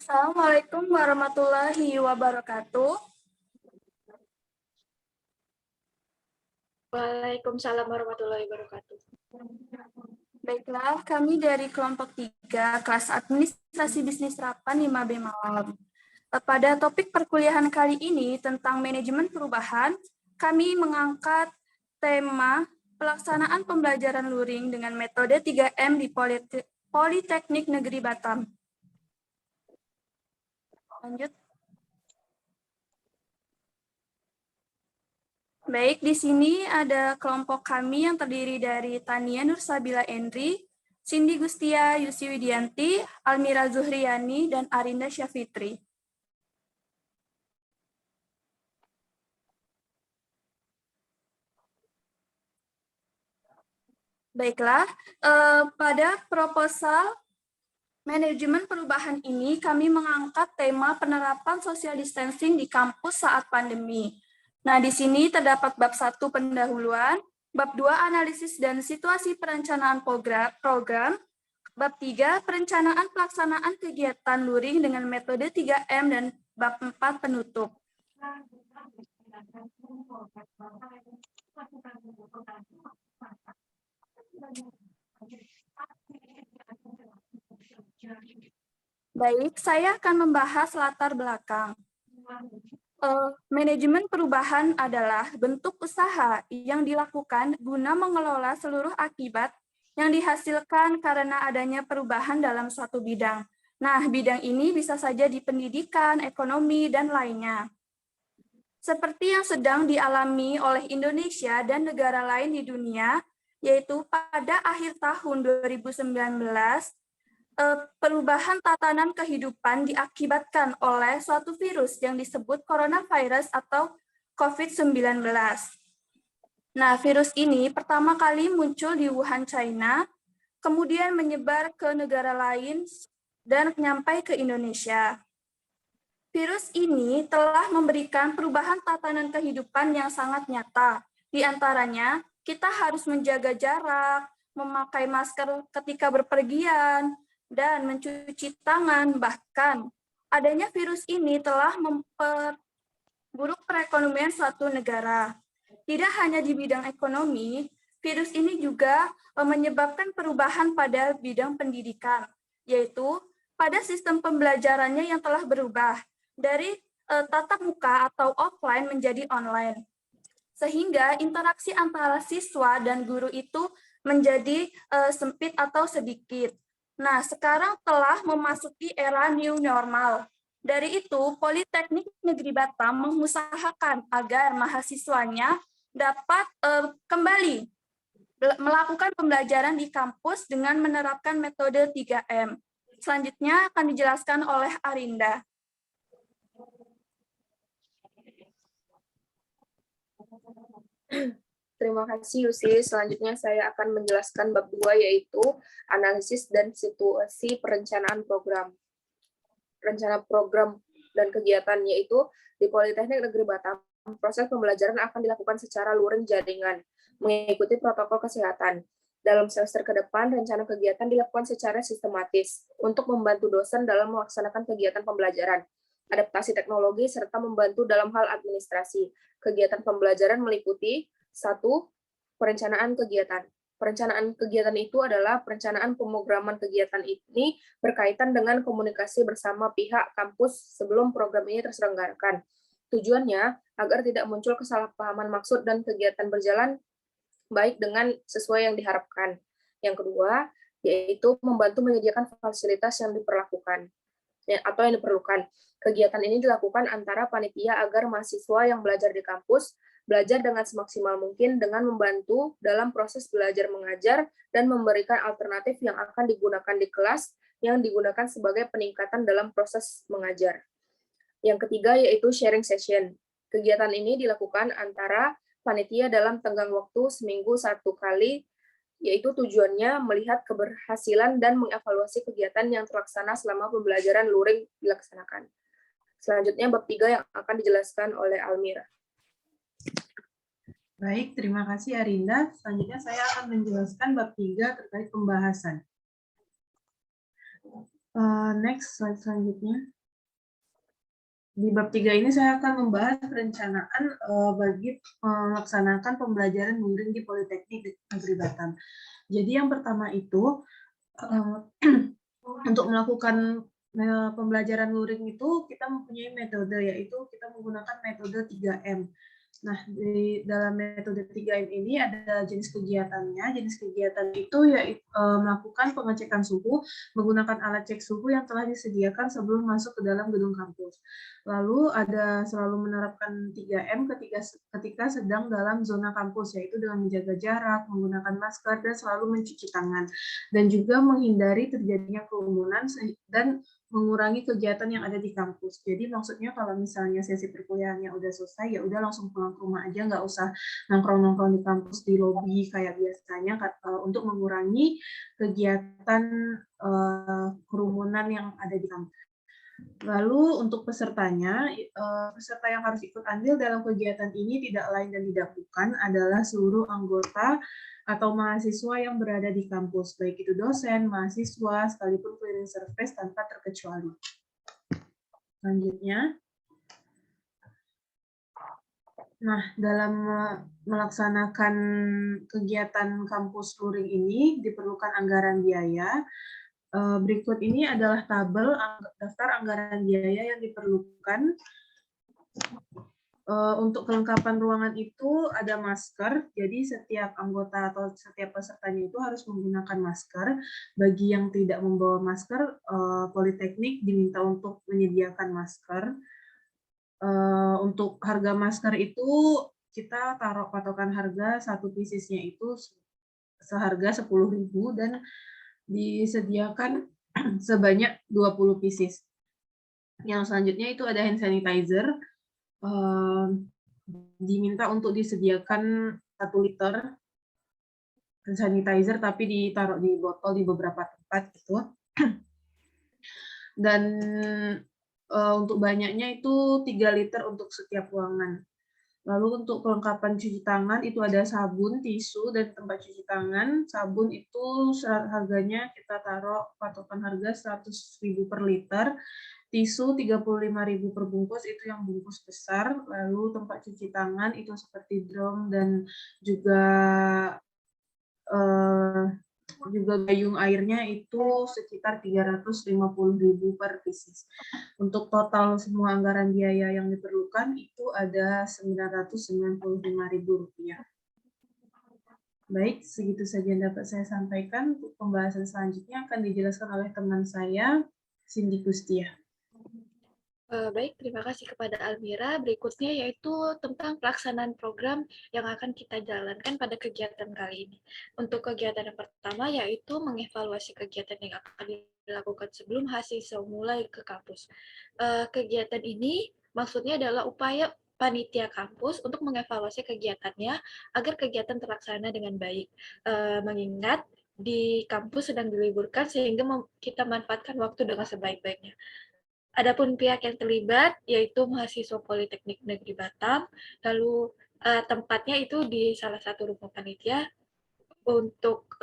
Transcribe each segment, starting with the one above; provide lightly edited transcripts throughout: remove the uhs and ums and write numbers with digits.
Assalamualaikum warahmatullahi wabarakatuh. Waalaikumsalam warahmatullahi wabarakatuh. Baiklah, kami dari kelompok 3, kelas administrasi bisnis Terapan 5B Malam. Pada topik perkuliahan kali ini tentang manajemen perubahan, kami mengangkat tema pelaksanaan pembelajaran luring dengan metode 3M di Politeknik Negeri Batam. Lanjut. Baik, di sini ada kelompok kami yang terdiri dari Tania Nursabila Endri, Cindy Gustia, Yusi Widianti, Almira Zuhriani, dan Arinda Syafitri. Baiklah, pada proposal manajemen perubahan ini kami mengangkat tema penerapan social distancing di kampus saat pandemi. Nah, di sini terdapat bab 1 pendahuluan, bab 2 analisis dan situasi perencanaan program, bab 3 perencanaan pelaksanaan kegiatan luring dengan metode 3M, dan bab 4 penutup. Baik, saya akan membahas latar belakang. Manajemen perubahan adalah bentuk usaha yang dilakukan guna mengelola seluruh akibat yang dihasilkan karena adanya perubahan dalam suatu bidang. Nah, bidang ini bisa saja di pendidikan, ekonomi, dan lainnya. Seperti yang sedang dialami oleh Indonesia dan negara lain di dunia, yaitu pada akhir tahun 2019, perubahan tatanan kehidupan diakibatkan oleh suatu virus yang disebut coronavirus atau COVID-19. Nah, virus ini pertama kali muncul di Wuhan, China, kemudian menyebar ke negara lain dan sampai ke Indonesia. Virus ini telah memberikan perubahan tatanan kehidupan yang sangat nyata. Di antaranya, kita harus menjaga jarak, memakai masker ketika berpergian, dan mencuci tangan. Bahkan, adanya virus ini telah memperburuk perekonomian suatu negara. Tidak hanya di bidang ekonomi, virus ini juga menyebabkan perubahan pada bidang pendidikan, yaitu pada sistem pembelajarannya yang telah berubah dari tatap muka atau offline menjadi online. Sehingga interaksi antara siswa dan guru itu menjadi sempit atau sedikit. Nah, sekarang telah memasuki era new normal. Dari itu, Politeknik Negeri Batam mengusahakan agar mahasiswanya dapat kembali melakukan pembelajaran di kampus dengan menerapkan metode 3M. Selanjutnya akan dijelaskan oleh Arinda. Terima kasih, Yusi. Selanjutnya saya akan menjelaskan bab 2, yaitu analisis dan situasi perencanaan program. Rencana program dan kegiatan, yaitu di Politeknik Negeri Batam, proses pembelajaran akan dilakukan secara luring jaringan, mengikuti protokol kesehatan. Dalam semester ke depan, rencana kegiatan dilakukan secara sistematis untuk membantu dosen dalam melaksanakan kegiatan pembelajaran, adaptasi teknologi, serta membantu dalam hal administrasi. Kegiatan pembelajaran meliputi 1. Perencanaan kegiatan. Perencanaan kegiatan itu adalah perencanaan pemrograman kegiatan ini berkaitan dengan komunikasi bersama pihak kampus sebelum program ini terselenggarakan. Tujuannya agar tidak muncul kesalahpahaman maksud dan kegiatan berjalan baik dengan sesuai yang diharapkan. Yang kedua, yaitu membantu menyediakan fasilitas yang diperlakukan atau yang diperlukan. Kegiatan ini dilakukan antara panitia agar mahasiswa yang belajar di kampus belajar dengan semaksimal mungkin dengan membantu dalam proses belajar mengajar dan memberikan alternatif yang akan digunakan di kelas yang digunakan sebagai peningkatan dalam proses mengajar. Yang ketiga yaitu sharing session. Kegiatan ini dilakukan antara panitia dalam tenggang waktu seminggu 1 kali, yaitu tujuannya melihat keberhasilan dan mengevaluasi kegiatan yang terlaksana selama pembelajaran luring dilaksanakan. Selanjutnya bab 3 yang akan dijelaskan oleh Almira. Baik, terima kasih Arinda. Selanjutnya saya akan menjelaskan bab 3 terkait pembahasan. Next slide selanjutnya. Di bab 3 ini saya akan membahas perencanaan bagi melaksanakan pembelajaran luring di Politeknik Negeri Batam. Jadi yang pertama itu untuk melakukan pembelajaran luring itu kita mempunyai metode, yaitu kita menggunakan metode 3M. Nah, di dalam metode 3M ini ada jenis kegiatannya. Jenis kegiatan itu yaitu melakukan pengecekan suhu menggunakan alat cek suhu yang telah disediakan sebelum masuk ke dalam gedung kampus. Lalu ada selalu menerapkan 3M ketika sedang dalam zona kampus, yaitu dengan menjaga jarak, menggunakan masker, dan selalu mencuci tangan. Dan juga menghindari terjadinya kerumunan dan mengurangi kegiatan yang ada di kampus. Jadi maksudnya kalau misalnya sesi perkuliahannya udah selesai, ya udah langsung pulang ke rumah aja, nggak usah nongkrong-nongkrong di kampus di lobi kayak biasanya, untuk mengurangi kegiatan kerumunan yang ada di kampus. Lalu untuk pesertanya, peserta yang harus ikut andil dalam kegiatan ini tidak lain dan tidak bukan adalah seluruh anggota atau mahasiswa yang berada di kampus, baik itu dosen, mahasiswa, sekalipun cleaning service tanpa terkecuali. Selanjutnya, nah dalam melaksanakan kegiatan kampus luring ini diperlukan anggaran biaya. Berikut ini adalah tabel daftar anggaran biaya yang diperlukan. Untuk kelengkapan ruangan itu ada masker, jadi setiap anggota atau setiap pesertanya itu harus menggunakan masker. Bagi yang tidak membawa masker, Politeknik diminta untuk menyediakan masker. Untuk harga masker itu kita taruh patokan harga satu piecesnya itu seharga 10.000 dan disediakan sebanyak 20 pieces. Yang selanjutnya itu ada hand sanitizer. Diminta untuk disediakan 1 liter hand sanitizer, tapi ditaruh di botol di beberapa tempat gitu. Dan untuk banyaknya itu 3 liter untuk setiap ruangan. Lalu untuk kelengkapan cuci tangan itu ada sabun, tisu, dan tempat cuci tangan. Sabun itu harganya kita taruh patokan harga 100.000 per liter. Tisu 35.000 per bungkus, itu yang bungkus besar. Lalu tempat cuci tangan itu seperti drum dan juga gayung airnya itu sekitar 350.000 per pieces. Untuk total semua anggaran biaya yang diperlukan itu ada 995.000 rupiah. Baik, segitu saja yang dapat saya sampaikan. Untuk pembahasan selanjutnya akan dijelaskan oleh teman saya, Cindy Kustia. Baik, terima kasih kepada Almira. Berikutnya yaitu tentang pelaksanaan program yang akan kita jalankan pada kegiatan kali ini. Untuk kegiatan yang pertama yaitu mengevaluasi kegiatan yang akan dilakukan sebelum mahasiswa mulai ke kampus. Kegiatan ini maksudnya adalah upaya panitia kampus untuk mengevaluasi kegiatannya agar kegiatan terlaksana dengan baik. Mengingat di kampus sedang diliburkan sehingga kita manfaatkan waktu dengan sebaik-baiknya. Adapun pihak yang terlibat yaitu mahasiswa Politeknik Negeri Batam, lalu tempatnya itu di salah satu rumah panitia untuk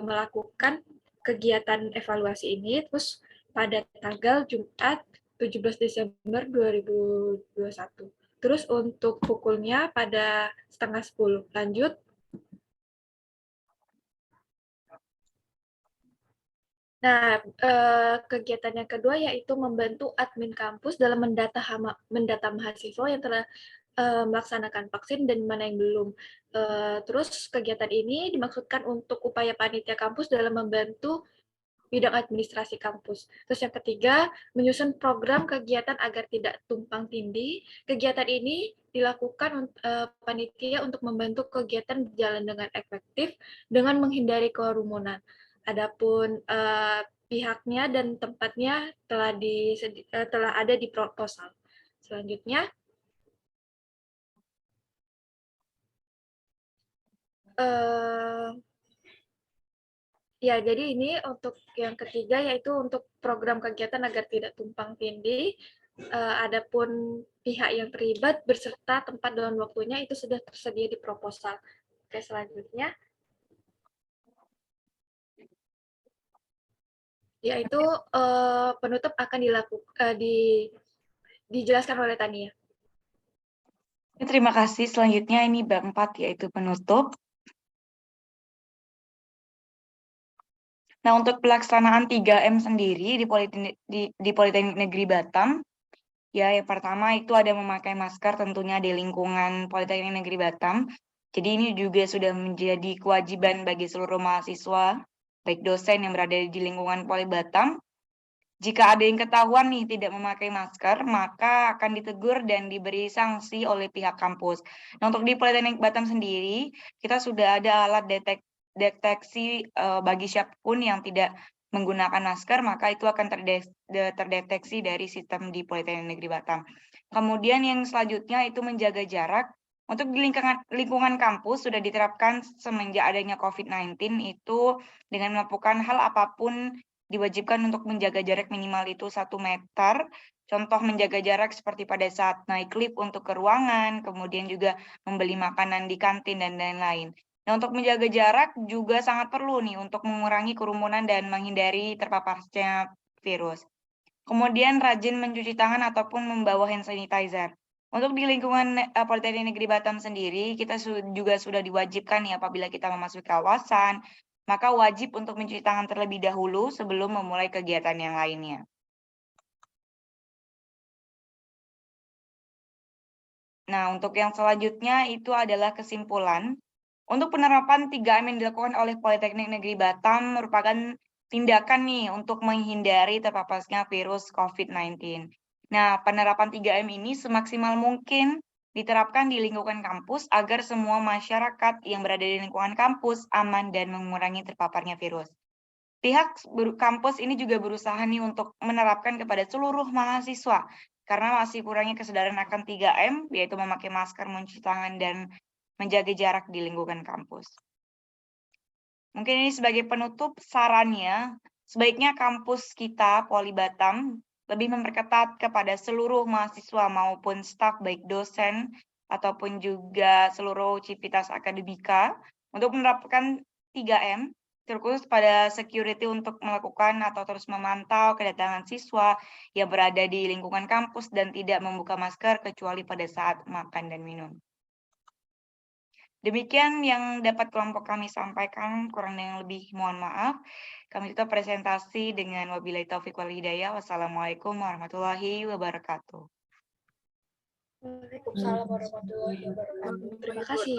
melakukan kegiatan evaluasi ini, terus pada tanggal Jumat 17 Desember 2021. Terus untuk pukulnya pada 9:30. Lanjut. Nah, kegiatan yang kedua yaitu membantu admin kampus dalam mendata mahasiswa yang telah melaksanakan vaksin dan mana yang belum. Terus kegiatan ini dimaksudkan untuk upaya panitia kampus dalam membantu bidang administrasi kampus. Terus yang ketiga, menyusun program kegiatan agar tidak tumpang tindih. Kegiatan ini dilakukan panitia untuk membantu kegiatan berjalan dengan efektif dengan menghindari kerumunan. Adapun pihaknya dan tempatnya telah ada di proposal. Selanjutnya, ya, jadi ini untuk yang ketiga yaitu untuk program kegiatan agar tidak tumpang tindih. Adapun pihak yang terlibat berserta tempat dan waktunya itu sudah tersedia di proposal. Oke, selanjutnya yaitu penutup akan dijelaskan oleh Tania. Terima kasih. Selanjutnya ini bab 4 yaitu penutup. Nah, untuk pelaksanaan 3M sendiri di Politeknik Negeri Batam, ya yang pertama itu ada memakai masker tentunya di lingkungan Politeknik Negeri Batam. Jadi ini juga sudah menjadi kewajiban bagi seluruh mahasiswa, baik dosen yang berada di lingkungan Poli Batam. Jika ada yang ketahuan nih tidak memakai masker, maka akan ditegur dan diberi sanksi oleh pihak kampus. Nah, untuk di Politeknik Batam sendiri, kita sudah ada alat deteksi bagi siapapun yang tidak menggunakan masker, maka itu akan terdeteksi dari sistem di Politeknik Negeri Batam. Kemudian yang selanjutnya itu menjaga jarak. Untuk di lingkungan kampus sudah diterapkan semenjak adanya COVID-19 itu dengan melakukan hal apapun diwajibkan untuk menjaga jarak minimal itu 1 meter. Contoh menjaga jarak seperti pada saat naik lift untuk ke ruangan, kemudian juga membeli makanan di kantin dan lain-lain. Nah, untuk menjaga jarak juga sangat perlu nih untuk mengurangi kerumunan dan menghindari terpaparnya virus. Kemudian rajin mencuci tangan ataupun membawa hand sanitizer. Untuk di lingkungan Politeknik Negeri Batam sendiri, kita juga sudah diwajibkan nih apabila kita memasuki kawasan, maka wajib untuk mencuci tangan terlebih dahulu sebelum memulai kegiatan yang lainnya. Nah, untuk yang selanjutnya itu adalah kesimpulan. Untuk penerapan 3M yang dilakukan oleh Politeknik Negeri Batam merupakan tindakan nih untuk menghindari terpaparnya virus COVID-19. Nah, penerapan 3M ini semaksimal mungkin diterapkan di lingkungan kampus agar semua masyarakat yang berada di lingkungan kampus aman dan mengurangi terpaparnya virus. Pihak kampus ini juga berusaha nih untuk menerapkan kepada seluruh mahasiswa karena masih kurangnya kesadaran akan 3M, yaitu memakai masker, mencuci tangan, dan menjaga jarak di lingkungan kampus. Mungkin ini sebagai penutup sarannya, sebaiknya kampus kita, Poli Batam, lebih memperketat kepada seluruh mahasiswa maupun staf baik dosen ataupun juga seluruh civitas akademika untuk menerapkan 3M, terkhusus pada security untuk melakukan atau terus memantau kedatangan siswa yang berada di lingkungan kampus dan tidak membuka masker kecuali pada saat makan dan minum. Demikian yang dapat kelompok kami sampaikan, kurang dan lebih mohon maaf. Kami tutup presentasi dengan wabillahi taufiq wal hidayah. Wassalamualaikum warahmatullahi wabarakatuh. Waalaikumsalam warahmatullahi wabarakatuh. Terima kasih.